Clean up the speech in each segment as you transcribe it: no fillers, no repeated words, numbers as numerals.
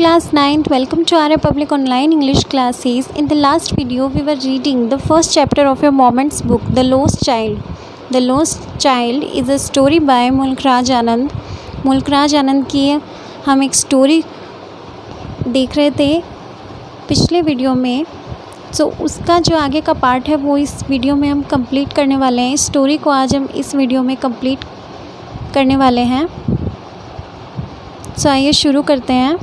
class 9th. Welcome to our public online English classes. In the last video we were reading the first chapter of your moment's book, The Lost Child. The Lost Child is a story by मुल्क राज आनंद. मुल्क राज आनंद की हम एक story देख रहे थे पिछले video में. सो उसका जो आगे का पार्ट है वो इस वीडियो में हम कंप्लीट करने वाले हैं. स्टोरी को आज हम इस वीडियो में कंप्लीट करने वाले हैं. सो आइए शुरू करते हैं.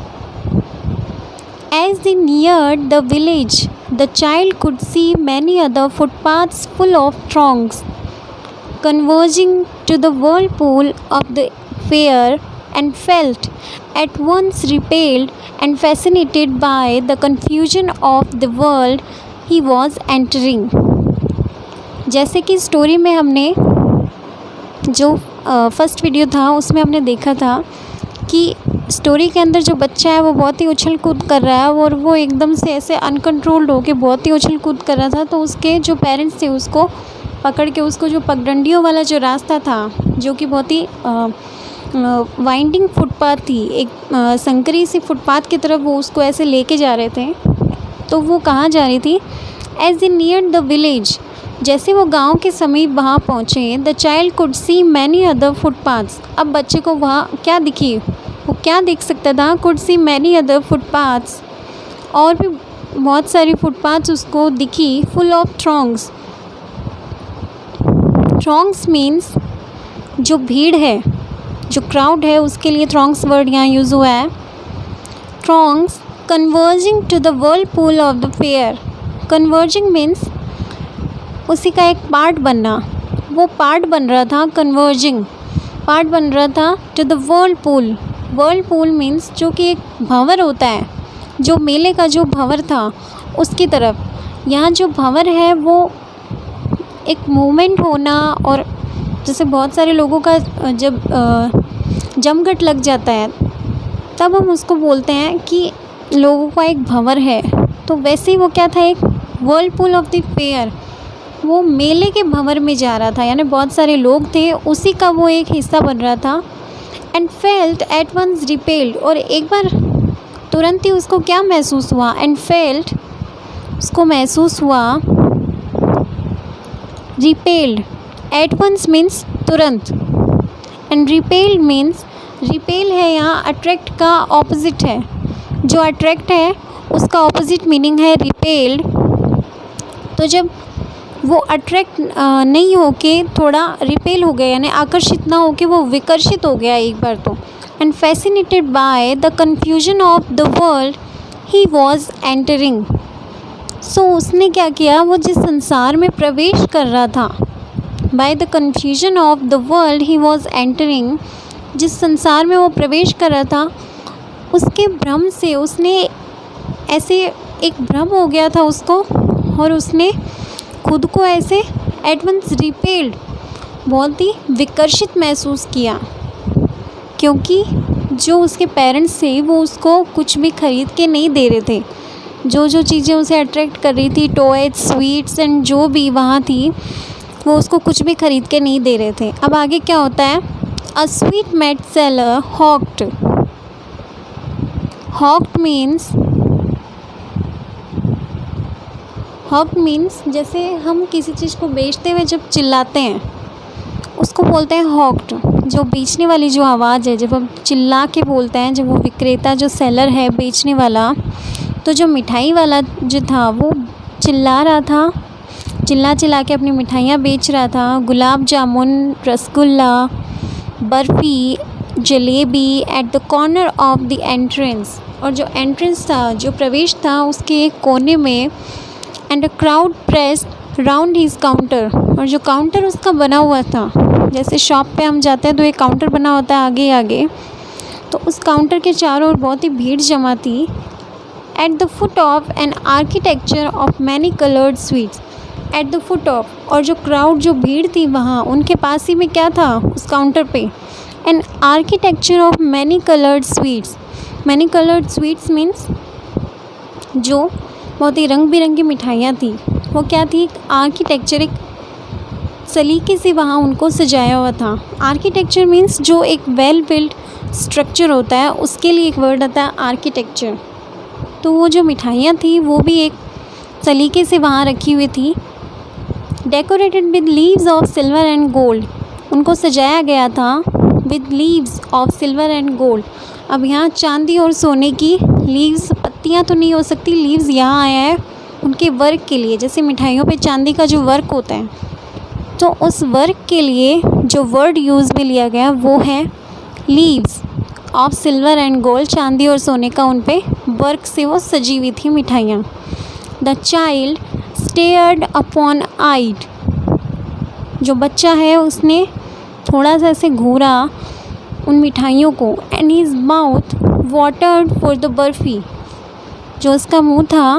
As they neared the village, the child could see many other footpaths full of throngs converging to the whirlpool of the fair, and felt at once repelled and fascinated by the confusion of the world he was entering. जैसे कि story में हमने जो first video था उसमें हमने देखा था कि स्टोरी के अंदर जो बच्चा है वो बहुत ही उछल कूद कर रहा है और वो एकदम से ऐसे अनकंट्रोल्ड होके बहुत ही उछल कूद कर रहा था. तो उसके जो पेरेंट्स थे उसको पकड़ के उसको जो पगडंडियों वाला जो रास्ता था जो कि बहुत ही वाइंडिंग फुटपाथ थी, एक संकरी सी फुटपाथ की तरफ वो उसको ऐसे लेके जा रहे थे. तो वो कहाँ जा रही थी? As they near the village, जैसे वो गांव के समीप वहाँ पहुँचे, the child could see many other footpaths. अब बच्चे को वहाँ क्या दिखी? वो क्या देख सकता था? Could see many other footpaths, और भी बहुत सारी फुटपाथ्स उसको दिखी. Full of throngs. Throngs means जो भीड़ है, जो क्राउड है, उसके लिए थ्रॉन्ग्स वर्ड यहाँ यूज़ हुआ है. Throngs converging to the whirlpool of the fair. Converging means उसी का एक पार्ट बनना. वो पार्ट बन रहा था, कन्वर्जिंग पार्ट बन रहा था to the whirlpool. Whirlpool means जो कि एक भंवर होता है, जो मेले का जो भंवर था उसकी तरफ. यहाँ जो भंवर है वो एक मूवमेंट होना, और जैसे बहुत सारे लोगों का जब जमघट लग जाता है तब हम उसको बोलते हैं कि लोगों का एक भंवर है. तो वैसे ही वो क्या था? एक व्हर्लपूल ऑफ द फेयर. वो मेले के भंवर में जा रहा था, यानी बहुत सारे लोग थे, उसी का वो एक हिस्सा बन रहा था. And felt at once repelled, और एक बार तुरंत ही उसको क्या महसूस हुआ? एंड फेल्ट, उसको महसूस हुआ. रिपेल्ड एट वंस मीन्स तुरंत, एंड रिपेल्ड मीन्स, रिपेल है यहाँ अट्रैक्ट का ऑपोजिट है. जो अट्रैक्ट है उसका ऑपोजिट मीनिंग है रिपेल्ड. तो जब वो अट्रैक्ट नहीं होके थोड़ा रिपेल हो गया, यानी आकर्षित ना होके वो विकर्षित हो गया एक बार तो. And fascinated by the confusion of the world he was entering. So उसने क्या किया? वो जिस संसार में प्रवेश कर रहा था, bye the confusion of the world he was entering, जिस संसार में वो प्रवेश कर रहा था उसके भ्रम से उसने ऐसे एक भ्रम हो गया था उसको, और उसने खुद को ऐसे एट वंस रिपेल्ड, बहुत ही विकर्षित महसूस किया. क्योंकि जो उसके पेरेंट्स थे वो उसको कुछ भी ख़रीद के नहीं दे रहे थे. जो जो चीज़ें उसे अट्रैक्ट कर रही थी, टॉयज, स्वीट्स एंड जो भी वहाँ थी, वो उसको कुछ भी ख़रीद के नहीं दे रहे थे. अब आगे क्या होता है? A sweetmeat seller hawked. Hawked means जैसे हम किसी चीज़ को बेचते हुए जब चिल्लाते हैं उसको बोलते हैं हॉक्ड. जो बेचने वाली जो आवाज़ है, जब हम चिल्ला के बोलते हैं, जब वो विक्रेता जो सेलर है, बेचने वाला, तो जो मिठाई वाला जो था वो चिल्ला रहा था, चिल्ला के अपनी मिठाइयाँ बेच रहा था. Gulab jamun, rasgulla, barfi, jalebi at the corner of the entrance. और जो एंट्रेंस था, जो प्रवेश था, उसके एक कोने में. And a crowd pressed round his counter, और जो काउंटर उसका बना हुआ था, जैसे शॉप पे हम जाते हैं तो एक काउंटर बना होता है आगे आगे, तो उस काउंटर के चारों ओर बहुत ही भीड़ जमा थी. At the foot of an architecture of many coloured sweets. At the foot of, और जो क्राउड, जो भीड़ थी वहाँ, उनके पास ही में क्या था उस काउंटर पे? An architecture of many coloured sweets. Many coloured sweets means जो बहुत ही रंग बिरंगी मिठाइयाँ थी. वो क्या थी? एक आर्किटेक्चर, एक सलीके से वहाँ उनको सजाया हुआ था. आर्किटेक्चर मीन्स जो एक वेल बिल्ड स्ट्रक्चर होता है उसके लिए एक वर्ड आता है आर्किटेक्चर। तो वो जो मिठाइयाँ थी वो भी एक सलीके से वहाँ रखी हुई थी। Decorated with leaves of silver and gold, उनको सजाया गया था with leaves of silver and gold. अब यहाँ चांदी और सोने की लीव्स, पत्तियाँ तो नहीं हो सकती, लीव्स यहाँ आया है उनके वर्क के लिए, जैसे मिठाइयों पे चांदी का जो वर्क होता है, तो उस वर्क के लिए जो वर्ड यूज़ में लिया गया वो है leaves of silver and gold. चांदी और सोने का उन पे वर्क से वो सजी हुई थी मिठाइयाँ। द चाइल्ड स्टेयर्ड अपॉन आइड, जो बच्चा है उसने थोड़ा सा ऐसे घूरा उन मिठाइयों को। And his mouth watered for the barfi, जो उसका मुंह था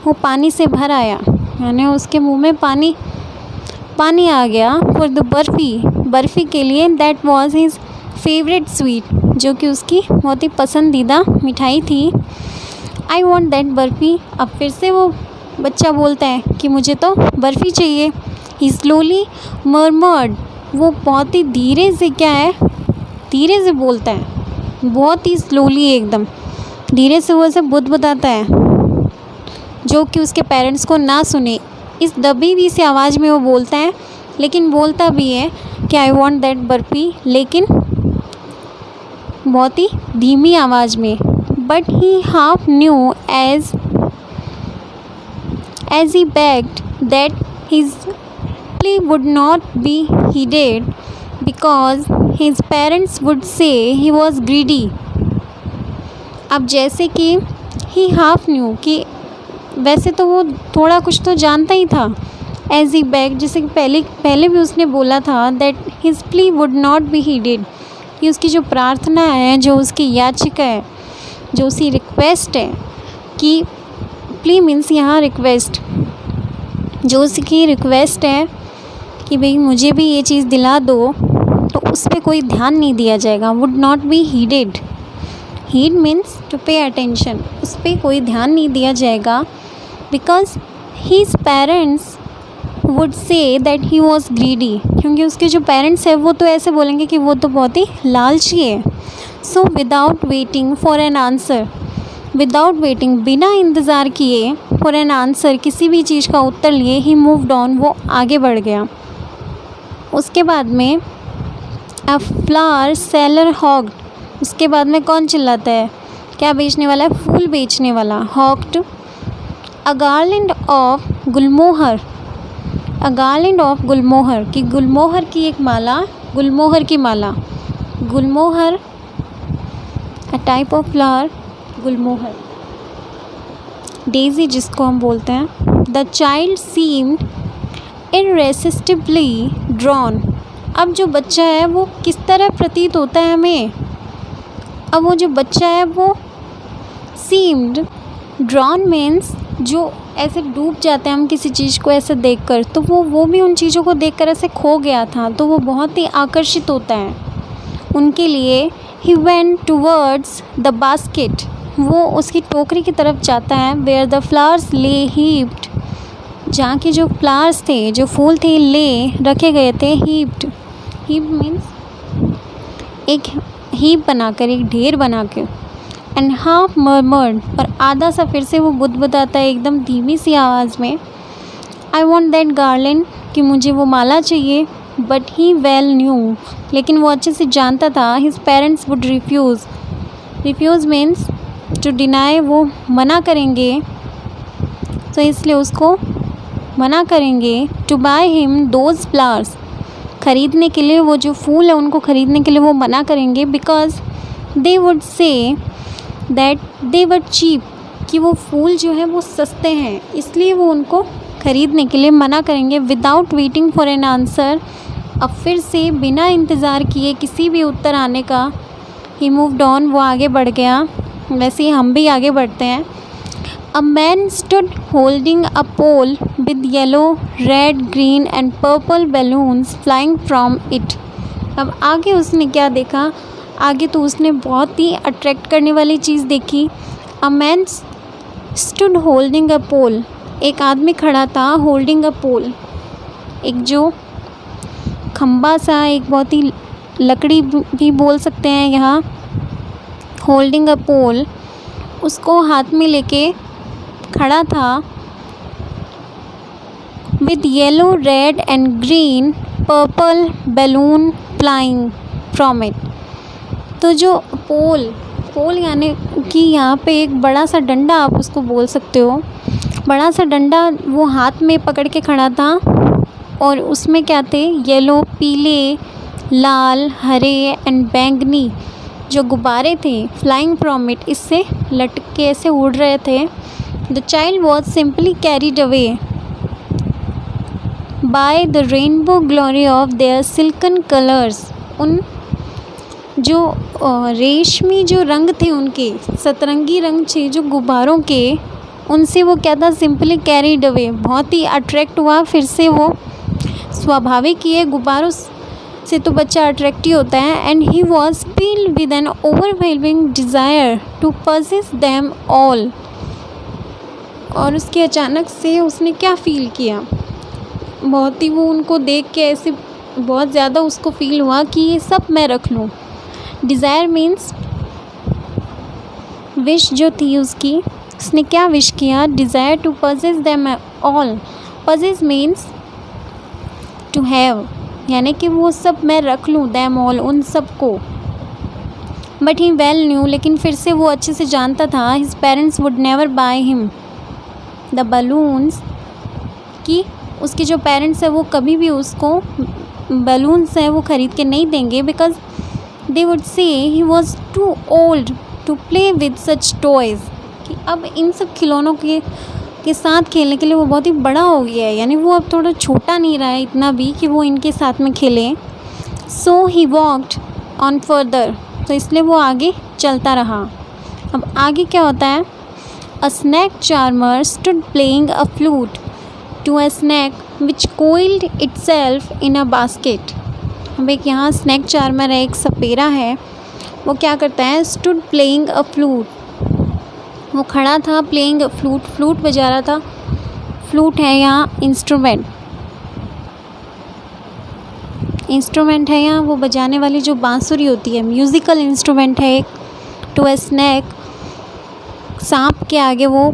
वो पानी से भर आया, यानी उसके मुंह में पानी आ गया। फॉर द बर्फ़ी के लिए, that was his favourite sweet, जो कि उसकी बहुत ही पसंदीदा मिठाई थी। आई वॉन्ट दैट बर्फ़ी, अब फिर से वो बच्चा बोलता है कि मुझे तो बर्फ़ी चाहिए। ही स्लोली मर्मर्ड, वो बहुत ही धीरे से, क्या है, धीरे से बोलता है, बहुत ही स्लोली, एकदम धीरे से वो ऐसे बुदबुदाता है, जो कि उसके पेरेंट्स को ना सुने। इस दबी हुई सी आवाज़ में वो बोलता है, लेकिन बोलता भी है कि आई वॉन्ट दैट बर्फ़ी, लेकिन बहुत ही धीमी आवाज़ में। But he half new age he begged that his plea would not be heeded because his parents would say he was greedy। अब जैसे कि he half knew, कि वैसे तो वो थोड़ा कुछ तो जानता ही था, as he begged, जैसे कि पहले भी उसने बोला था that his plea would not be heeded, कि उसकी जो प्रार्थना है, जो उसकी याचिका है, जो उसकी रिक्वेस्ट है, कि प्ली मीन्स यहाँ रिक्वेस्ट, जो उसकी रिक्वेस्ट है कि भाई मुझे भी ये चीज़ दिला दो, तो उस पर कोई ध्यान नहीं दिया जाएगा। Would not be heeded, heed means to pay attention, उस पर कोई ध्यान नहीं दिया जाएगा। Because his parents would say that he was greedy, क्योंकि उसके जो पेरेंट्स हैं वो तो ऐसे बोलेंगे कि वो तो बहुत ही लालची है। So without waiting for an answer, without waiting, बिना इंतज़ार किए, फॉर एन आंसर, किसी भी चीज़ का उत्तर लिए, ही मूव्ड ऑन, वो आगे बढ़ गया। उसके बाद में अ फ्लावर सेलर हॉक्ड, उसके बाद में कौन चिल्लाता है, क्या बेचने वाला है, फूल बेचने वाला, hawked a garland of gulmohar, a garland of gulmohar, कि गुलमोहर की एक माला, गुलमोहर की माला, gulmohar a type of flower, gulmohar, daisy जिसको हम बोलते हैं। The child seemed irresistibly drawn, अब जो बच्चा है वो किस तरह प्रतीत होता है हमें, अब वो जो बच्चा है वो सीम्ड, ड्रॉन मीन्स जो ऐसे डूब जाते हैं हम किसी चीज़ को ऐसे देखकर, तो वो भी उन चीज़ों को देखकर ऐसे खो गया था, तो वो बहुत ही आकर्षित होता है उनके लिए। He went towards the basket, वो उसकी टोकरी की तरफ जाता है। वेयर द फ्लावर्स ले हीप्ड, जहाँ के जो फ्लावर्स थे, जो फूल थे, ले रखे गए थे, हीप्ड, हीप मीन्स एक हीप बनाकर, एक ढेर बनाकर। एंड हाफ मर्मर्ड, और आधा सा फिर से वो बुदबुदाता है एकदम धीमी सी आवाज़ में, आई वॉन्ट दैट गार्लैंड, कि मुझे वो माला चाहिए। बट ही वेल न्यू, लेकिन वो अच्छे से जानता था, his parents would refuse, refuse means to deny, वो मना करेंगे, तो इसलिए उसको मना करेंगे। To buy him those flowers, ख़रीदने के लिए, वो जो फूल है उनको ख़रीदने के लिए वो मना करेंगे। Because they would say that they were cheap, कि वो फूल जो है वो सस्ते हैं, इसलिए वो उनको ख़रीदने के लिए मना करेंगे। Without waiting for an answer, अब फिर से बिना इंतज़ार किए किसी भी उत्तर आने का, ही मूव्ड ऑन, वो आगे बढ़ गया। वैसे ही हम भी आगे बढ़ते हैं। A man stood holding a pole with yellow, red, green and purple balloons flying from it. अब आगे उसने क्या देखा, आगे तो उसने बहुत ही अट्रैक्ट करने वाली चीज़ देखी। A man stood holding a pole, एक आदमी खड़ा था, होल्डिंग अ पोल, एक जो खम्बा सा, एक बहुत ही लकड़ी भी बोल सकते हैं यहाँ, होल्डिंग अ पोल, उसको हाथ में लेके खड़ा था, with yellow, red and green purple balloon flying from it. तो जो पोल यानी कि यहाँ पे एक बड़ा सा डंडा, आप उसको बोल सकते हो, बड़ा सा डंडा वो हाथ में पकड़ के खड़ा था, और उसमें क्या थे, येलो, पीले, लाल, हरे एंड बैंगनी जो गुब्बारे थे, फ्लाइंग फ्रॉम इट, इससे लटक के ऐसे उड़ रहे थे। The child was simply carried away by the rainbow glory of their silken colours. उन जो रेशमी जो रंग थे, उनके सतरंगी रंग थे जो गुब्बारों के, उनसे वो क्या था, सिंपली कैरीड अवे, बहुत ही अट्रैक्ट हुआ। फिर से वो स्वाभाविक ही है, गुब्बारों से तो बच्चा अट्रैक्ट ही होता है। And he was filled with an overwhelming desire to possess them all. और उसके अचानक से उसने क्या फ़ील किया, बहुत ही वो उनको देख के ऐसे बहुत ज़्यादा उसको फ़ील हुआ कि ये सब मैं रख लूँ। डिज़ायर मीन्स विश जो थी उसकी, उसने क्या विश किया, desire to possess them all. Possess means to have, यानी कि वो सब मैं रख लूँ, देम ऑल, उन सब को। बट ही वेल न्यू, लेकिन फिर से वो अच्छे से जानता था, his parents would never by him the balloons, कि उसके जो पेरेंट्स हैं वो कभी भी उसको बलून्स हैं वो ख़रीद के नहीं देंगे, because they would say he was too old to play with such toys, कि अब इन सब खिलौनों के साथ खेलने के लिए वो बहुत ही बड़ा हो गया है, यानी वो अब थोड़ा छोटा नहीं रहा है इतना भी कि वो इनके साथ में खेले। सो ही वॉक्ड ऑन फर्दर, तो इसलिए वो आगे चलता रहा। अब आगे क्या होता है, a snake charmer stood playing a flute to a snake which coiled itself in a basket. अब एक यहाँ स्नैक चार्मर है, एक सपेरा है, वो क्या करता है, स्टूड प्लेइंग अ फ्लूट, वो खड़ा था, प्लेइंग फ्लूट, फ्लूट बजा रहा था। फ्लूट है यहाँ इंस्ट्रूमेंट, इंस्ट्रूमेंट है यहाँ वो बजाने वाली जो बांसुरी होती है, म्यूज़िकल इंस्ट्रूमेंट है एक। टू अ स्नैक, सांप के आगे वो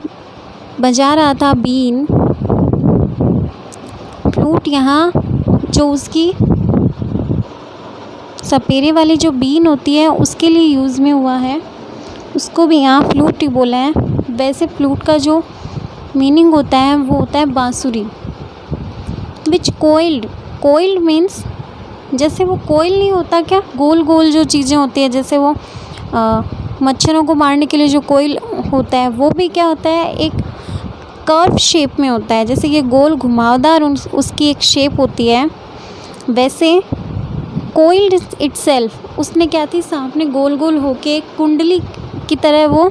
बजा रहा था बीन। फ्लूट यहाँ जो उसकी सपेरे वाली जो बीन होती है उसके लिए यूज़ में हुआ है, उसको भी यहाँ फ्लूट ही बोला है। वैसे फ्लूट का जो मीनिंग होता है वो होता है बांसुरी। विच कोइल्ड, कोइल्ड मीन्स जैसे वो कोइल नहीं होता क्या, गोल गोल जो चीज़ें होती है, जैसे वो मच्छरों को मारने के लिए जो कोइल होता है, वो भी क्या होता है, एक कर्व शेप में होता है, जैसे ये गोल घुमावदार उसकी एक शेप होती है। वैसे कोइल्ड इटसेल्फ, उसने क्या थी, सांप ने गोल गोल होके एक कुंडली की तरह वो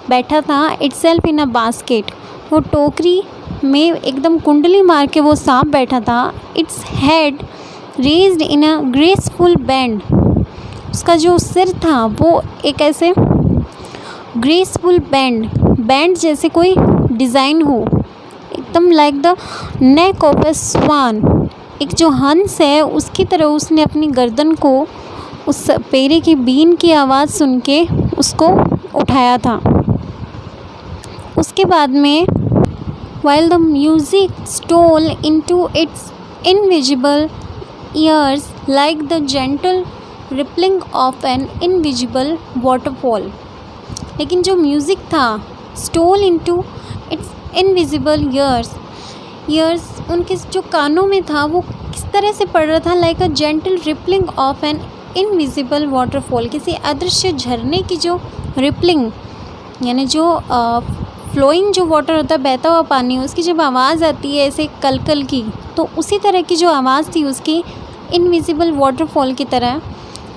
बैठा था। इटसेल्फ इन अ बास्केट, वो टोकरी में एकदम कुंडली मार के वो सांप बैठा था। Its head raised in a graceful band, उसका जो सिर था वो एक ऐसे ग्रेसफुल बैंड जैसे कोई डिज़ाइन हो, एकदम लाइक द नेक ऑफ ए स्वान, एक जो हंस है उसकी तरह उसने अपनी गर्दन को उस पेरे की बीन की आवाज़ सुन के उसको उठाया था। उसके बाद में while the music stole into its invisible ears like the gentle rippling of an invisible waterfall, लेकिन जो म्यूज़िक था stole into its invisible ears, उनके जो कानों में था वो किस तरह से पड़ रहा था, like a gentle rippling of an invisible waterfall, किसी अदृश्य झरने की जो रिपलिंग यानी जो फ्लोइंग जो वाटर होता है, बहता हुआ पानी, उसकी जब आवाज़ आती है ऐसे कलकल की, तो उसी तरह की जो आवाज़ थी उसकी इनविजिबल वाटरफॉल की तरह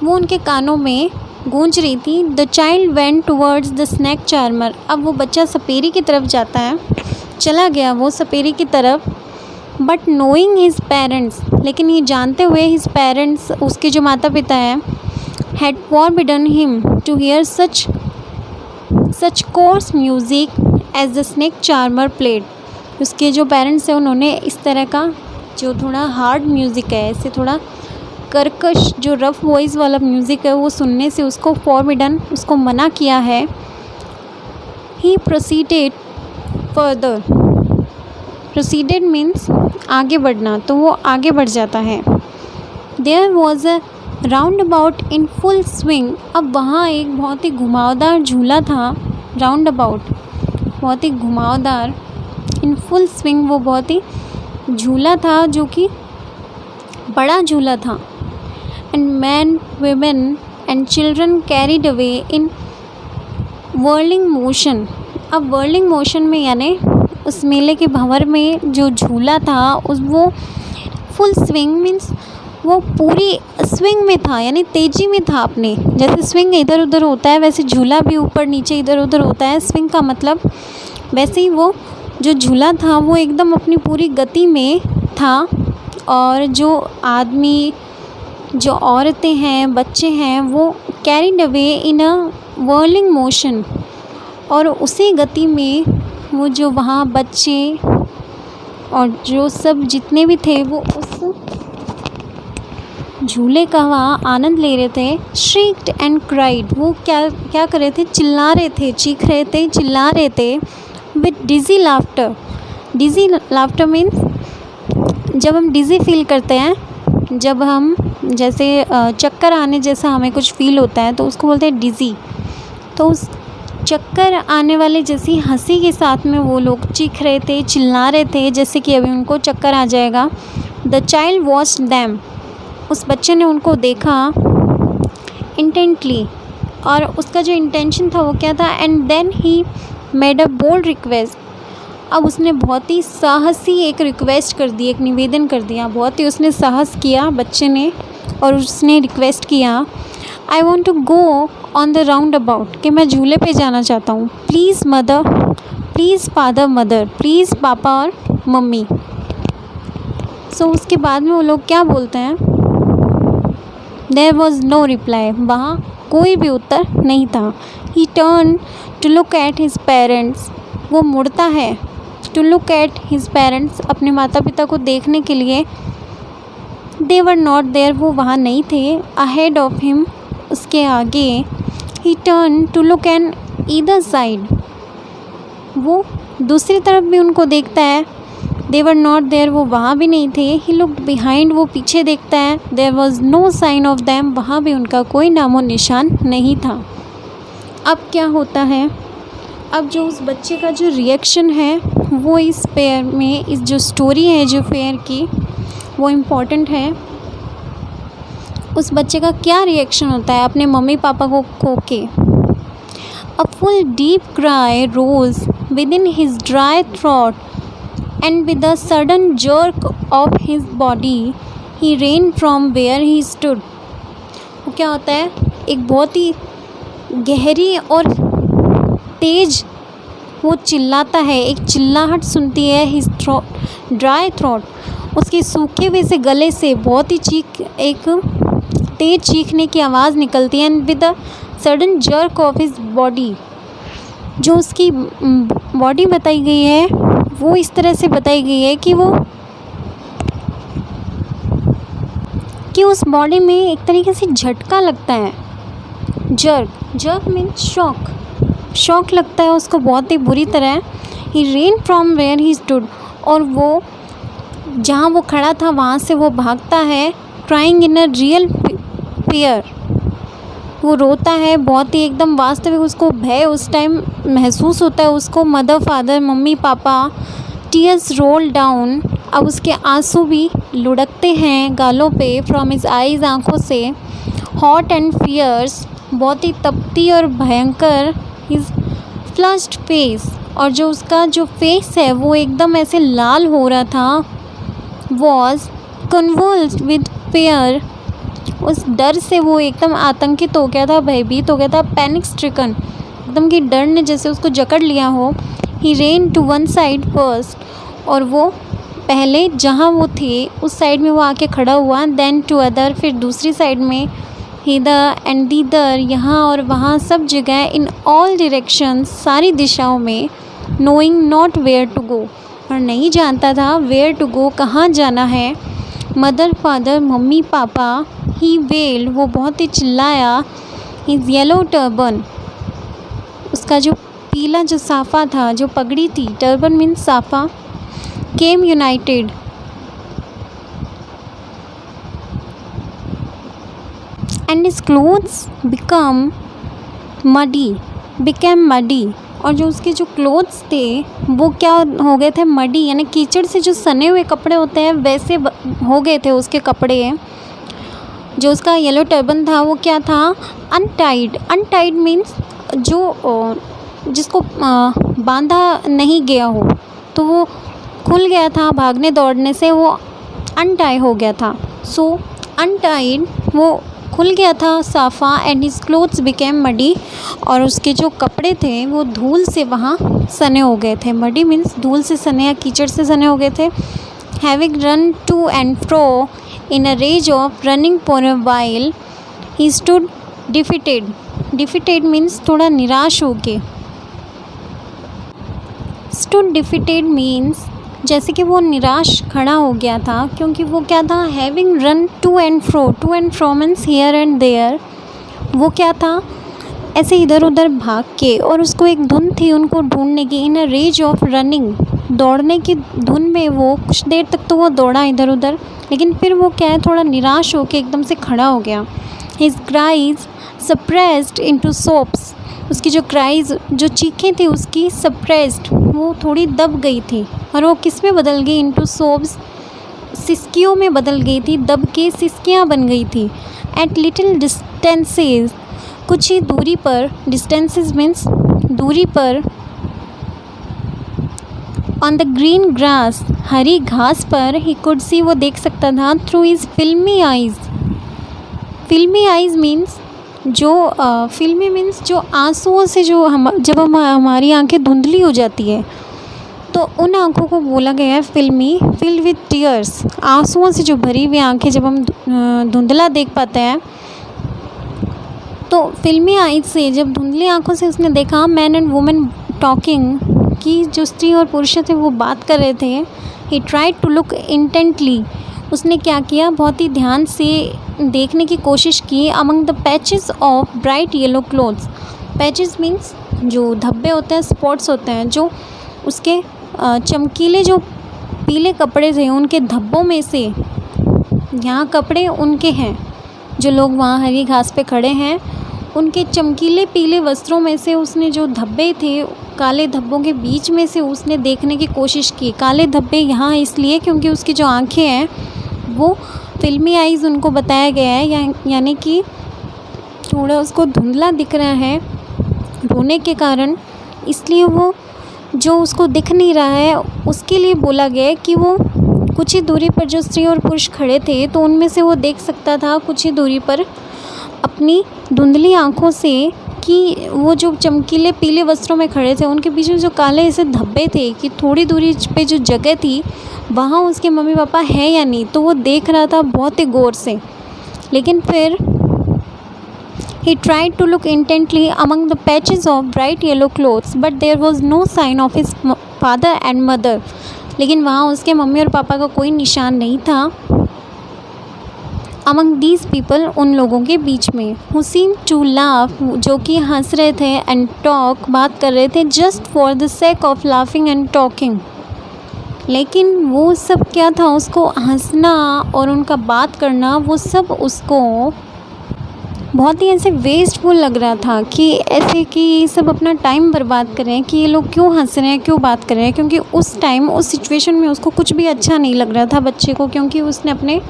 वो उनके कानों में गूंज रही थी। The child went towards the snake charmer, अब वो बच्चा सपेरी की तरफ जाता है, चला गया वो सपेरी की तरफ। बट नोइंग हिज पेरेंट्स, लेकिन ये जानते हुए हिज पेरेंट्स, उसके जो माता पिता हैं, had forbidden him to hear such coarse music as the snake charmer played, उसके जो पेरेंट्स हैं उन्होंने इस तरह का जो थोड़ा हार्ड म्यूज़िक है, ऐसे थोड़ा कर्कश जो रफ वॉइस वाला म्यूज़िक है वो सुनने से उसको फॉरबिडन, उसको मना किया है। He proceeded further, proceeded means आगे बढ़ना, तो वो आगे बढ़ जाता है। There was a roundabout in full swing, अब वहाँ एक बहुत ही घुमावदार झूला था। राउंड अबाउट बहुत ही घुमावदार, इन फुल स्विंग वो बहुत ही झूला था जो कि बड़ा झूला था। And man, women and children carried away in whirling motion, अब व्हर्लिंग मोशन में यानी उस मेले के भंवर में जो झूला था उस वो फुल स्विंग मीन्स वो पूरी स्विंग में था, यानी तेज़ी में था अपने। जैसे स्विंग इधर उधर होता है वैसे झूला भी ऊपर नीचे इधर उधर होता है, स्विंग का मतलब वैसे ही वो जो झूला था वो एकदम अपनी पूरी गति में था। और जो आदमी, जो औरतें हैं, बच्चे हैं, वो carried away in a whirling motion, और उसी गति में वो जो वहाँ बच्चे और जो सब जितने भी थे वो उस झूले का वहाँ आनंद ले रहे थे। श्रीक्ड एंड क्राइड, वो क्या क्या कर रहे थे, चिल्ला रहे थे, चीख रहे थे, चिल्ला रहे थे। With digi laughter, digi laughter means जब हम डिज़ी फील करते हैं, जब हम जैसे चक्कर आने जैसा हमें कुछ फील होता है तो उसको बोलते हैं डिज़ी। तो उस चक्कर आने वाले जैसी हंसी के साथ में वो लोग चीख रहे थे, चिल्ला रहे थे, जैसे कि अभी उनको चक्कर आ जाएगा। द चाइल्ड वॉच्ड दैम, उस बच्चे ने उनको देखा इंटेंटली, और उसका जो इंटेंशन था वो क्या था। And then he made a bold request, अब उसने बहुत ही साहसी एक रिक्वेस्ट कर दी, एक निवेदन कर दिया, बहुत ही उसने साहस किया बच्चे ने, और उसने रिक्वेस्ट किया I want to go on the roundabout, कि मैं झूले पे जाना चाहता हूँ। Please mother, please father mother, please पापा और मम्मी। सो उसके बाद में वो लोग क्या बोलते हैं, देयर वॉज नो रिप्लाई, वहाँ कोई भी उत्तर नहीं था। He turn to look at his parents, वो मुड़ता है, to look at his parents, अपने माता पिता को देखने के लिए। दे वर नॉट देयर, वो वहाँ नहीं थे। अहेड ऑफ हिम, उसके आगे। He turn to look on either side, वो दूसरी तरफ भी उनको देखता है। दे वर नॉट देयर, वो वहाँ भी नहीं थे। ही लुक बिहाइंड, वो पीछे देखता है। There was no sign of them, वहाँ भी उनका कोई नामो निशान नहीं था। अब क्या होता है, अब जो उस बच्चे का जो रिएक्शन है वो इस पेयर में, इस जो स्टोरी है जो फेयर की, वो इम्पॉर्टेंट है। उस बच्चे का क्या रिएक्शन होता है अपने मम्मी पापा को खो के। A full deep cry rose within his dry throat and with a sudden jerk of his body he ran from where he stood. वो क्या होता है, एक बहुत ही गहरी और तेज वो चिल्लाता है, एक चिल्लाहट सुनती है। हिज थ्रोट, ड्राई थ्रोट, उसके सूखे हुए से गले से बहुत ही चीख, एक तेज चीखने की आवाज़ निकलती है। And with a sudden jerk of his body, जो उसकी बॉडी बताई गई है वो इस तरह से बताई गई है कि उस बॉडी में एक तरीके से झटका लगता है। जर्क मीन्स शॉक लगता है उसको बहुत ही बुरी तरह। He ran from where he stood, और वो जहाँ वो खड़ा था वहाँ से वो भागता है। Crying in a real fear, वो रोता है बहुत ही एकदम वास्तविक, उसको भय उस टाइम महसूस होता है उसको। मदर फादर, मम्मी पापा, टीयर्स रोल डाउन, अब उसके आंसू भी लुढ़कते हैं गालों पे। फ्रॉम हिज आईज, आँखों से। हॉट एंड फियर्स, बहुत ही तपती और भयंकर। हिज फ्लश्ड फेस, और जो उसका जो फेस है वो एकदम ऐसे लाल हो रहा था। वॉज कन्वल्स्ड विद फेयर, उस डर से वो एकदम आतंकित हो गया था, भयभीत हो गया था। पैनिक स्ट्रिकन, एकदम कि डर ने जैसे उसको जकड़ लिया हो। He ran to one side first, और वो पहले जहाँ वो थे उस साइड में वो आके खड़ा हुआ। देन टू अदर, फिर दूसरी साइड में। हिदर एंड दीदर, यहाँ और वहाँ सब जगह। इन ऑल डायरेक्शंस, सारी दिशाओं में। Knowing not where to go, और नहीं जानता था वेयर टू गो, कहाँ जाना है। मदर फादर, मम्मी पापा ही वेल्ड, वो बहुत ही चिल्लाया, हिज येलो टर्बन, उसका जो पीला जो साफ़ा था, जो पगड़ी थी, टर्बन मीन्स साफ़ा, came untied, and his clothes became muddy, और जो उसके जो क्लोथ्स थे वो क्या हो गए थे, मडी, यानी कीचड़ से जो सने हुए कपड़े होते हैं वैसे हो गए थे उसके कपड़े। जो उसका येलो टर्बन था वो क्या था, अनटाइड मीन्स जो जिसको बांधा नहीं गया हो, तो वो खुल गया था भागने दौड़ने से, वो अनटाई हो गया था। सो अनटाइड, वो खुल गया था साफ़ा, and his clothes became muddy, और उसके जो कपड़े थे वो धूल से वहाँ सने हो गए थे। मडी मीन्स धूल से सने या कीचड़ से सने हो गए थे। Having run to and fro in a rage of running for a while, he stood defeated means थोड़ा निराश हो के। स्टूड डिफिटेड मीन्स जैसे कि वो निराश खड़ा हो गया था, क्योंकि वो क्या था, having run to and fro means here and there, वो क्या था, ऐसे इधर उधर भाग के, और उसको एक धुन थी उनको ढूंढने की, इन अ रेज ऑफ रनिंग, दौड़ने की धुन में वो कुछ देर तक तो वो दौड़ा इधर उधर, लेकिन फिर वो क्या है, थोड़ा निराश होकर एकदम से खड़ा हो गया। His cries suppressed into soaps, उसकी जो क्राइज, जो चीखें थी उसकी सप्रेस्ड, वो थोड़ी दब गई थी, और वो किस में बदल गई, इनटू सोब्स, सिसकियों में बदल गई थी, दब के सिसकियाँ बन गई थी। एट लिटिल डिस्टेंसेस, कुछ ही दूरी पर, डिस्टेंसेस मीन्स दूरी पर, ऑन द ग्रीन ग्रास, हरी घास पर, ही कुड सी, वो देख सकता था, थ्रू हिज फिल्मी आइज़, फिल्मी आइज़ मीन्स जो फिल्मी मीन्स जो आंसुओं से, जो जब हमारी आंखें धुंधली हो जाती है तो उन आँखों को बोला गया है फिल्मी, फिल्ड विथ टीयर्स, आंसुओं से जो भरी हुई आंखें जब हम धुंधला देख पाते हैं, तो फिल्मी आइज से, जब धुंधली आंखों से उसने देखा मैन एंड वुमेन टॉकिंग, कि जो स्त्री और पुरुष थे वो बात कर रहे थे। He tried to look intently, उसने क्या किया, बहुत ही ध्यान से देखने की कोशिश की, among the patches of bright yellow clothes, patches means जो धब्बे होते हैं, स्पॉट्स होते हैं, जो उसके चमकीले जो पीले कपड़े थे उनके धब्बों में से, यहाँ कपड़े उनके हैं, जो लोग वहाँ हरी घास पे खड़े हैं, उनके चमकीले पीले वस्त्रों में से उसने जो धब्बे थे, काले धब्बों के बीच में से उसने देखने की कोशिश की। काले धब्बे यहाँ इसलिए क्योंकि उसकी जो आँखें हैं वो फिल्मी आइज़ उनको बताया गया है, यानी कि थोड़ा उसको धुंधला दिख रहा है रोने के कारण, इसलिए वो जो उसको दिख नहीं रहा है उसके लिए बोला गया है कि वो कुछ ही दूरी पर जो स्त्री और पुरुष खड़े थे तो उनमें से वो देख सकता था कुछ ही दूरी पर अपनी धुंधली आँखों से कि वो जो चमकीले पीले वस्त्रों में खड़े थे उनके पीछे जो काले ऐसे धब्बे थे, कि थोड़ी दूरी पे जो जगह थी वहाँ उसके मम्मी पापा हैं या नहीं, तो वो देख रहा था बहुत ही गौर से। लेकिन फिर he tried to look intently among the patches of bright yellow clothes, but there was no sign of his father and mother, लेकिन वहाँ उसके मम्मी और पापा का कोई निशान नहीं था। among these people, उन लोगों के बीच में, who seemed to laugh, जो कि हंस रहे थे, and talk, बात कर रहे थे, just for the sake of laughing and talking, लेकिन वो सब क्या था, उसको हंसना और उनका बात करना वो सब उसको बहुत ही ऐसे वेस्टफुल लग रहा था, कि ऐसे कि ये सब अपना टाइम बर्बाद कर रहे हैं, कि ये लोग क्यों हंस रहे हैं, क्यों बात कर रहे हैं, क्योंकि उस टाइम उस सिचुएशन में उसको कुछ भी अच्छा नहीं लग रहा था बच्चे को, क्योंकि उसने अपने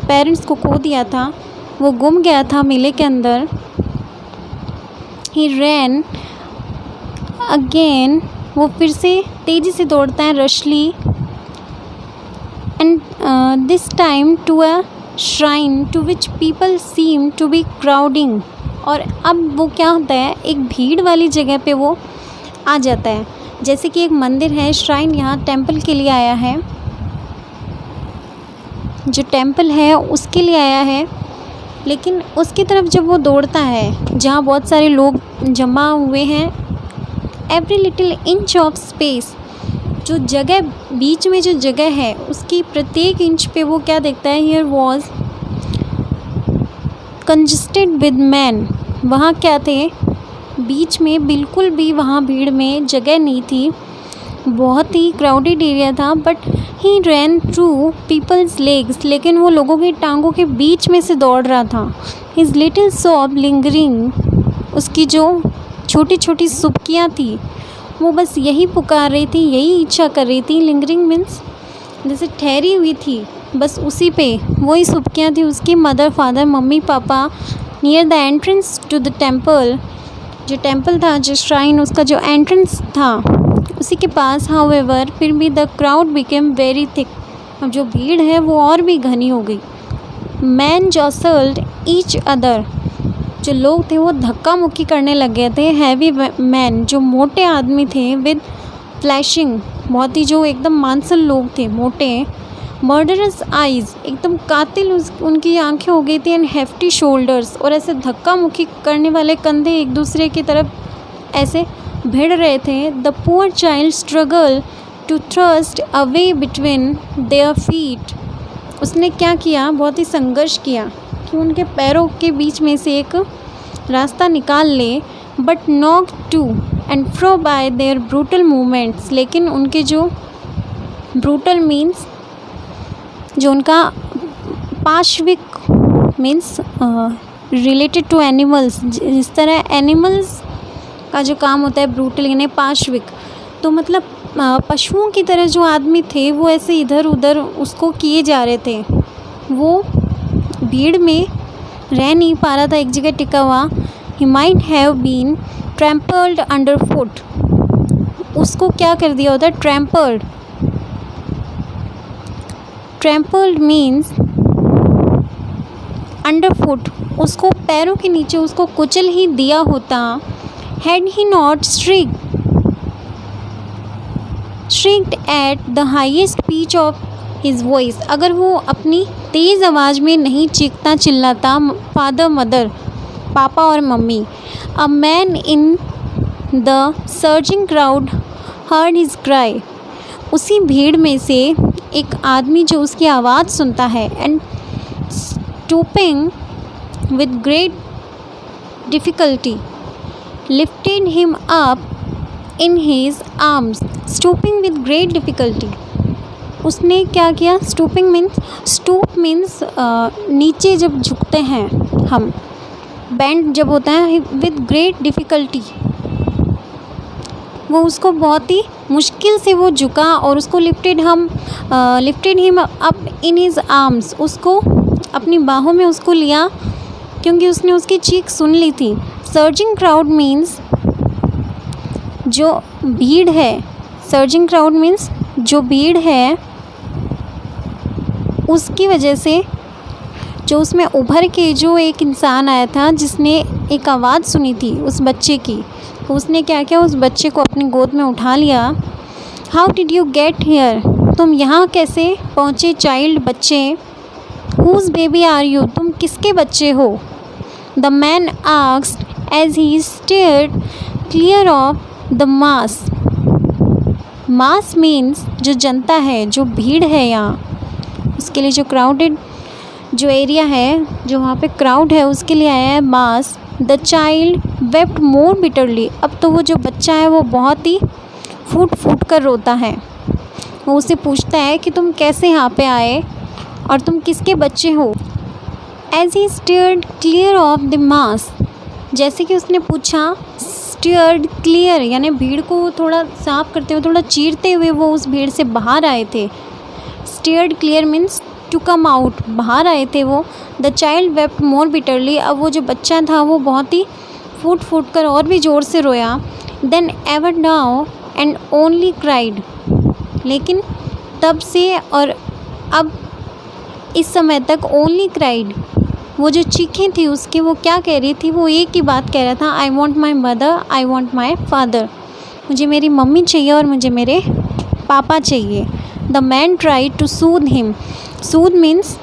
पेरेंट्स को खो दिया था, वो गुम गया था मेले के अंदर। ही रैन अगेन, वो फिर से तेज़ी से दौड़ता है, rashly, and this time to a shrine to which people seem to be crowding, और अब वो क्या होता है, एक भीड़ वाली जगह पे वो आ जाता है, जैसे कि एक मंदिर है, श्राइन यहाँ टेंपल के लिए आया है, जो टेंपल है उसके लिए आया है, लेकिन उसकी तरफ जब वो दौड़ता है जहाँ बहुत सारे लोग जमा हुए हैं, every little inch of space, जो जगह बीच में जो जगह है उसकी प्रत्येक इंच पे वो क्या देखता है, here was congested with man, वहाँ क्या थे, बीच में बिल्कुल भी वहाँ भीड़ में जगह नहीं थी, बहुत ही क्राउडेड एरिया था। But he ran through people's legs, लेकिन वो लोगों की टांगों के बीच में से दौड़ रहा था। हिज लिटिल सॉब लिंगरिंग, उसकी जो छोटी छोटी सुबकियाँ थी वो बस यही पुकार रही थी, यही इच्छा कर रही थी। लिंगरिंग मीन्स जैसे ठहरी हुई थी, बस उसी पे वही सुबकियाँ थी उसकी। मदर फादर, मम्मी पापा, near the entrance to the temple, जो टेम्पल था, जो श्राइन, उसका जो एंट्रेंस था उसी के पास। हाउएवर, फिर भी the crowd became very thick, अब जो भीड़ है वो और भी घनी हो गई। मैन जॉसल्ड ईच अदर, जो लोग थे वो धक्का मुक्की करने लग गए थे। हैवी मैन, जो मोटे आदमी थे, विद फ्लैशिंग, बहुत ही जो एकदम मांसल लोग थे, मोटे। मर्डरस आइज़, एकदम कातिल उनकी आंखें हो गई थी। एंड हेफ्टी शोल्डर्स, और ऐसे धक्का मुक्की करने वाले कंधे एक दूसरे की तरफ ऐसे भिड़ रहे थे। The poor child struggle to thrust away between their feet, उसने क्या किया, बहुत ही संघर्ष किया कि उनके पैरों के बीच में से एक रास्ता निकाल ले। But knock to and fro by their brutal movements, लेकिन उनके जो ब्रूटल मीन्स जो उनका पार्श्विक मीन्स रिलेटेड टू एनिमल्स, जिस तरह एनिमल्स का जो काम होता है ब्रूटल यानी पार्श्विक, तो मतलब पशुओं की तरह जो आदमी थे वो ऐसे इधर उधर उसको किए जा रहे थे। वो भीड़ में रह नहीं पा रहा था एक जगह टिका हुआ। He might have been trampled under foot, उसको क्या कर दिया होता है, trampled. Trampled means under foot, उसको पैरों के नीचे उसको कुचल ही दिया होता। Had he not shrieked at the highest pitch of his voice, अगर वो अपनी तेज़ आवाज़ में नहीं चीखता चिल्लाता, फादर मदर, पापा और mummy. A man in the surging crowd heard his cry, उसी भीड़ में से एक आदमी जो उसकी आवाज़ सुनता है। And stooping with great difficulty lifted him up in his arms, stooping with great difficulty, उसने क्या किया, stooping means नीचे जब झुकते हैं हम, bend जब होता है, with great difficulty, वो उसको बहुत ही मुश्किल से वो झुका और उसको lifted him up in his arms, उसको अपनी बाहों में उसको लिया क्योंकि उसने उसकी चीख सुन ली थी। सर्जिंग क्राउड मीन्स जो भीड़ है, सर्जिंग क्राउड मीन्स जो भीड़ है उसकी वजह से जो उसमें उभर के जो एक इंसान आया था जिसने एक आवाज़ सुनी थी उस बच्चे की, तो उसने क्या किया, उस बच्चे को अपनी गोद में उठा लिया। How did you get here, तुम यहाँ कैसे पहुँचे, चाइल्ड, बच्चे। हुज बेबी आर यू, तुम किसके बच्चे हो। The man asked as he stared clear of the mass. Mass means जो जनता है, जो भीड़ है यहाँ, उसके लिए जो क्राउडेड जो एरिया है, जो वहाँ पे क्राउड है, उसके लिए आया है मास। The child wept more bitterly, अब तो वो जो बच्चा है वो बहुत ही फूट फूट कर रोता है। वो उससे पूछता है कि तुम कैसे यहाँ पे आए और तुम किसके बच्चे हो। As he stared clear of the mass, जैसे कि उसने पूछा, स्टीयर्ड क्लियर यानी भीड़ को थोड़ा साफ करते हुए, थोड़ा चीरते हुए वो उस भीड़ से बाहर आए थे। Steered clear means to come out, बाहर आए थे वो। The child wept more bitterly, अब वो जो बच्चा था वो बहुत ही फूट फूट कर और भी ज़ोर से रोया। Then ever now and only cried, लेकिन तब से और अब इस समय तक ओनली क्राइड, वो जो चीखें थी उसकी, वो क्या कह रही थी, वो एक ही बात कह रहा था, I want my mother, I want my father, मुझे मेरी मम्मी चाहिए और मुझे मेरे पापा चाहिए। The man try to soothe him, soothe means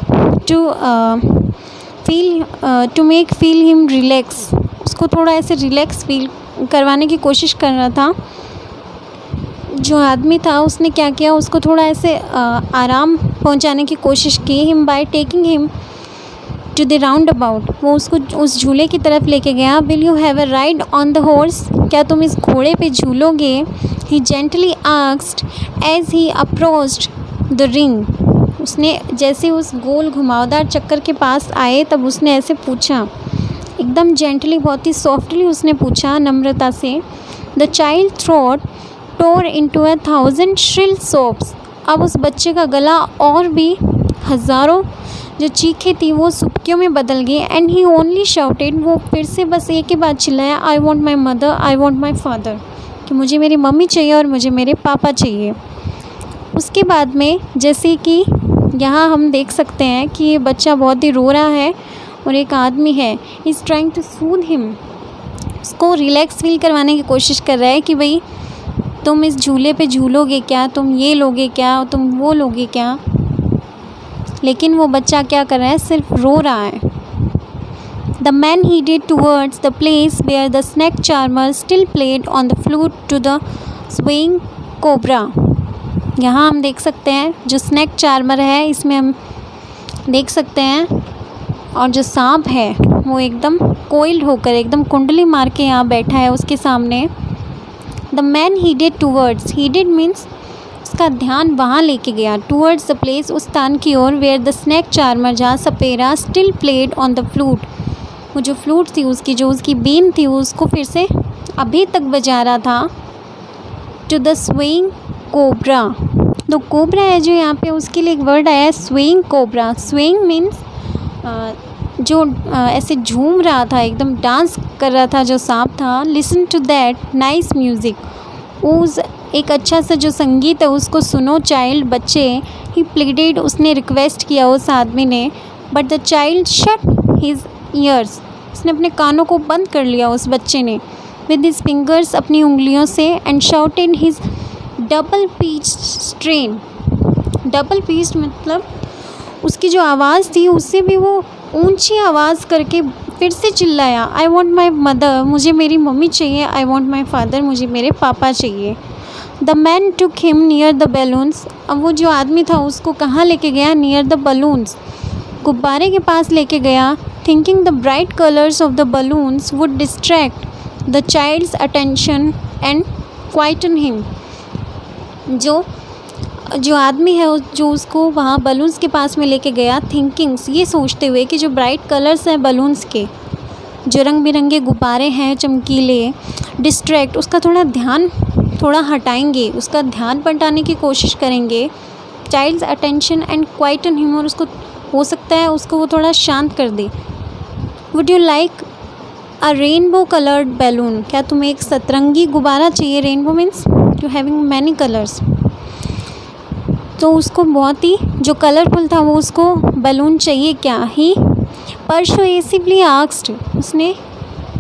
to make feel him relax, उसको थोड़ा ऐसे रिलैक्स फील करवाने की कोशिश कर रहा था। जो आदमी था उसने क्या किया, उसको थोड़ा ऐसे आराम पहुंचाने की कोशिश की। Him by taking him to the roundabout, वो उसको उस झूले की तरफ लेके गया। Will you have a ride on the horse, क्या तुम इस घोड़े पे झूलोगे? He gently asked as he approached the ring, उसने जैसे उस गोल घुमावदार चक्कर के पास आए तब उसने ऐसे पूछा, एकदम जेंटली, बहुत ही सॉफ्टली उसने पूछा, नम्रता से। The child throat tore into 1,000 shrill sobs, अब उस बच्चे का गला और भी हज़ारों जो चीखें थी वो सुबकियों में बदल गई। एंड ही ओनली शाउटेड, वो फिर से बस एक ही बात चिल्लाया, आई want my mother, I want my father, कि मुझे मेरी मम्मी चाहिए और मुझे मेरे पापा चाहिए। उसके बाद में जैसे कि यहाँ हम देख सकते हैं कि ये बच्चा बहुत ही रो रहा है और एक आदमी है, is trying to soothe him, उसको रिलैक्स फील करवाने की कोशिश कर रहा है कि भाई तुम इस झूले पे झूलोगे क्या, तुम ये लोगे क्या, तुम वो लोगे क्या। लेकिन वो बच्चा क्या कर रहा है, सिर्फ रो रहा है। The man headed towards the place where the snake charmer still played on the flute to the swaying cobra, यहाँ हम देख सकते हैं जो स्नैक चार्मर है इसमें हम देख सकते हैं, और जो सांप है वो एकदम कोइल्ड होकर एकदम कुंडली मार के यहाँ बैठा है उसके सामने। The man headed towards, headed means उसका ध्यान वहाँ लेके गया, टूवर्ड्स द प्लेस, उस स्थान की ओर, वेयर द स्नैक चार्मर, जहाँ सपेरा still played on the flute, वो जो फ्लूट थी उसकी, जो उसकी बीन थी वो उसको फिर से अभी तक बजा रहा था। टू द स्वेइंग कोबरा, तो कोबरा है जो यहाँ पे उसके लिए एक वर्ड आया है स्वेइंग कोबरा। स्वेइंग मीन्स जो ऐसे झूम रहा था, एकदम डांस कर रहा था जो सांप था। Listen to that nice music, उस एक अच्छा सा जो संगीत है उसको सुनो चाइल्ड, बच्चे। ही प्लीडेड, उसने रिक्वेस्ट किया उस आदमी ने। But the child shut his years, उसने अपने कानों को बंद कर लिया उस बच्चे ने। विद हिज फिंगर्स, अपनी उंगलियों से। And shouted his double pitch strain, double pitch मतलब उसकी जो आवाज़ थी उससे भी वो ऊंची आवाज़ करके फिर से चिल्लाया, आई वॉन्ट माई मदर, मुझे मेरी मम्मी चाहिए, आई वॉन्ट माई फादर, मुझे मेरे पापा चाहिए। The man took him near the balloons, अब वो जो आदमी था उसको कहाँ लेके गया, नियर द बलून्स, गुब्बारे के पास लेके गया। Thinking the bright colours of the balloons would distract the child's attention and quieten him, जो आदमी है जो उसको वहाँ बलून्स के पास में लेके गया, थिंकिंग्स ये सोचते हुए कि जो ब्राइट कलर्स हैं बलून्स के, जो रंग बिरंगे गुब्बारे हैं चमकीले, डिस्ट्रैक्ट, उसका थोड़ा ध्यान थोड़ा हटाएंगे, उसका ध्यान बटाने की कोशिश करेंगे। Child's attention and quieten him, और उसको हो सकता है उसको वो थोड़ा शांत कर दे। Would you like a rainbow coloured balloon, क्या तुम्हें एक सतरंगी गुब्बारा चाहिए? Rainbow means to having many colours, तो उसको बहुत ही जो कलरफुल था वो उसको बैलून चाहिए क्या। ही परसुएसिवली आस्क्ड, उसने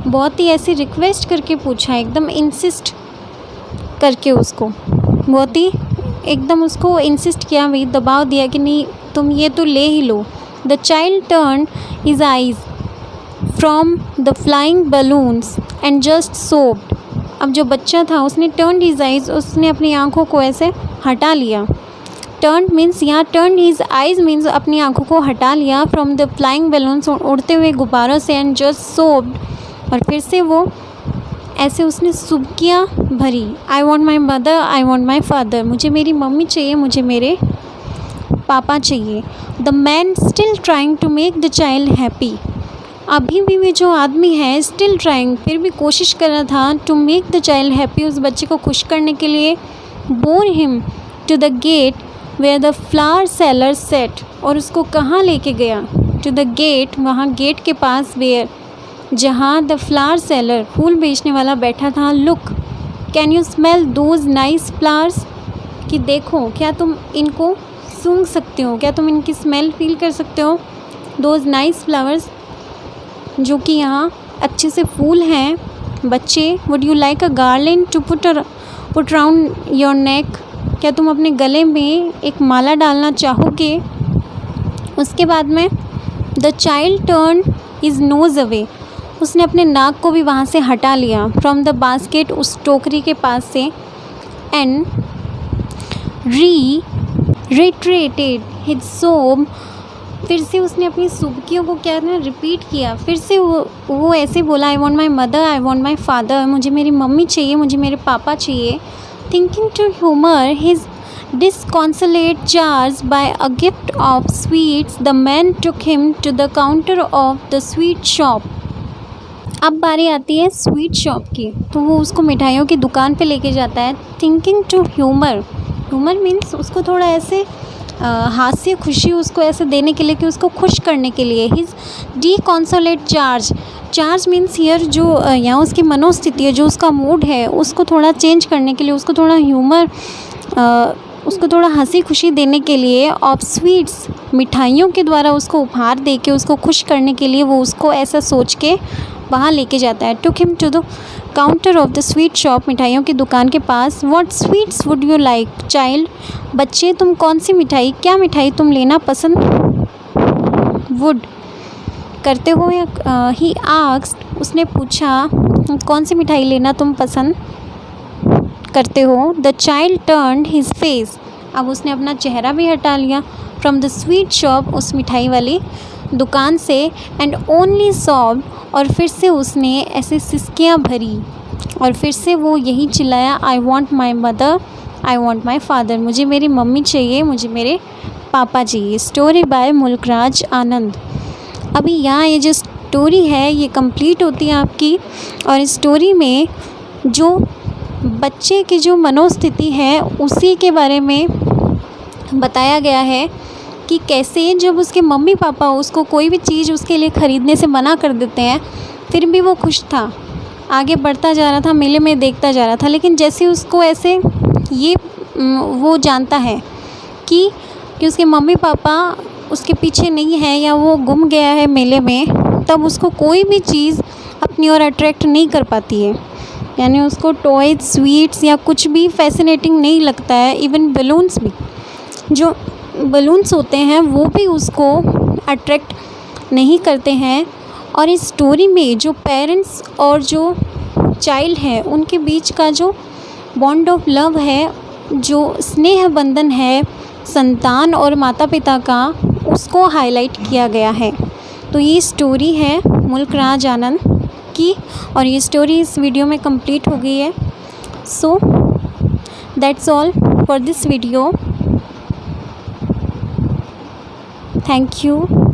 बहुत ही ऐसी रिक्वेस्ट करके पूछा, एकदम इंसिस्ट करके उसको बहुत ही एकदम उसको इंसिस्ट किया, भाई दबाव दिया कि नहीं तुम ये तो ले ही लो। The child turn his eyes from the flying balloons and just sobbed, अब जो बच्चा था उसने टर्न हिज आइज, उसने अपनी आँखों को ऐसे हटा लिया। टर्न मीन्स यहाँ टर्न हिज आइज मीन्स अपनी आँखों को हटा लिया, फ्रॉम द फ्लाइंग बैलून्स, उड़ते हुए गुब्बारों से, एंड जस्ट सोप्ड, और फिर से वो ऐसे उसने सुबकियाँ भरी, I want my mother, I want my father, मुझे मेरी मम्मी चाहिए, मुझे मेरे पापा चाहिए। The man still trying to make the child happy, अभी भी वे जो आदमी है स्टिल ट्राइंग, फिर भी कोशिश कर रहा था, to make the child happy, उस बच्चे को खुश करने के लिए। Bore him to the gate where the flower seller sat, और उसको कहाँ लेके गया, टू द गेट, वहाँ गेट के पास, वेयर जहाँ द फ्लावर सेलर फूल बेचने वाला बैठा था। Look can you smell those nice flowers, कि देखो क्या तुम इनको सूंघ सकते हो, क्या तुम इनकी स्मेल फील कर सकते हो। दोज नाइस फ्लावर्स, जो कि यहाँ अच्छे से फूल हैं। बच्चे, would you like a garland to put round your neck, क्या तुम अपने गले में एक माला डालना चाहोगे। उसके बाद में the child turn his nose away, उसने अपने नाक को भी वहाँ से हटा लिया, फ्रॉम द बास्केट, उस टोकरी के पास से। एंड रिट्रेटेड हिज सोब फिर से उसने अपनी सुबकियों को क्या ना रिपीट किया। फिर से वो ऐसे बोला, I want my mother, I want my father, मुझे मेरी मम्मी चाहिए, मुझे मेरे पापा चाहिए। Thinking to humour his disconsolate charge by a gift of sweets, the man took him to the counter of the sweet shop. अब बारी आती है स्वीट शॉप की, तो वो उसको मिठाइयों की दुकान पे लेके जाता है। Thinking to humour, humour means उसको थोड़ा ऐसे हास्य खुशी उसको ऐसे देने के लिए कि उसको खुश करने के लिए। His disconsolate charge, charge means here जो यहाँ उसकी मनोस्थिति है, जो उसका मूड है, उसको थोड़ा चेंज करने के लिए, उसको थोड़ा ह्यूमर उसको थोड़ा हंसी खुशी देने के लिए, ऑफ स्वीट्स मिठाइयों के द्वारा उसको उपहार दे के उसको खुश करने के लिए वो उसको ऐसा सोच के वहाँ लेके जाता है। Took him to the counter of the sweet shop, मिठाइयों की दुकान के पास। What sweets would you like child, बच्चे तुम कौन सी मिठाई, क्या मिठाई तुम लेना पसंद वुड करते हो या ही आस्क्ड, उसने पूछा कौन सी मिठाई लेना तुम पसंद करते हो। The child turned his face, अब उसने अपना चेहरा भी हटा लिया, फ्रॉम द स्वीट शॉप, उस मिठाई वाली दुकान से, एंड ओनली सॉब्ड, और फिर से उसने ऐसे सिसकियाँ भरी और फिर से वो यही चिल्लाया, आई want my mother, I want my father, मुझे मेरी मम्मी चाहिए, मुझे मेरे पापा चाहिए। स्टोरी बाय मुल्कराज आनंद। अभी यहाँ ये जो स्टोरी है ये कंप्लीट होती है आपकी, और इस स्टोरी में जो बच्चे की जो मनोस्थिति है उसी के बारे में बताया गया है कि कैसे जब उसके मम्मी पापा उसको कोई भी चीज़ उसके लिए ख़रीदने से मना कर देते हैं, फिर भी वो खुश था, आगे बढ़ता जा रहा था, मेले में देखता जा रहा था। लेकिन जैसे उसको ऐसे ये वो जानता है कि उसके मम्मी पापा उसके पीछे नहीं है या वो गुम गया है मेले में, तब उसको कोई भी चीज़ अपनी ओर अट्रैक्ट नहीं कर पाती है। यानी उसको टॉयज, स्वीट्स या कुछ भी फैसिनेटिंग नहीं लगता है। इवन बलून्स भी, जो बलून्स होते हैं वो भी उसको अट्रैक्ट नहीं करते हैं। और इस स्टोरी में जो पेरेंट्स और जो चाइल्ड है उनके बीच का जो बॉन्ड ऑफ लव है, जो स्नेह बंधन है संतान और माता पिता का, उसको हाईलाइट किया गया है। तो ये स्टोरी है मुल्कराज आनंद की, और ये स्टोरी इस वीडियो में कंप्लीट हो गई है। So that's all for this video. Thank you.